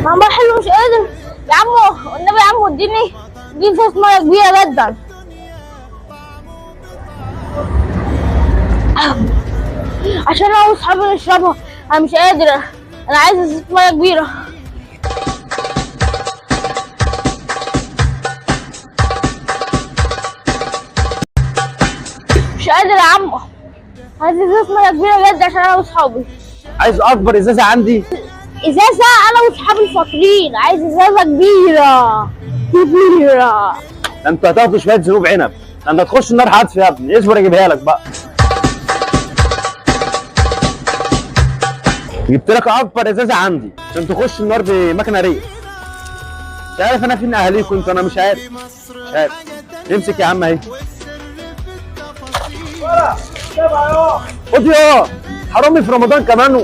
عم حلو مش قادر يا عمو، والنبي يا عمو اديني ازازة ميه كبيرة جدا. عشان انا واصحابي نشربها، انا مش قادر، انا عايز ازازة ميه كبيرة. مش قادر يا عمو، عايز ازازة ميه كبيرة جدا عشان انا واصحابي. عايز اكبر ازازه عندي. ازازة انا واصحابي فاطرين، عايز ازازة كبيرة كبيرة. ده انت هتاخد شويه ذنوب عنب، ده انت هتخش النار حادف يا ابني، اصبر اجيبها لك بقى. جبت لك اكبر ازازه عندي عشان تخش النار بمكنه ريق. مش عارف انا فين اهاليكم انتوا، انا مش عارف. مش عارف. امسك يا عم اهي. خد يا حرامي في رمضان كمان.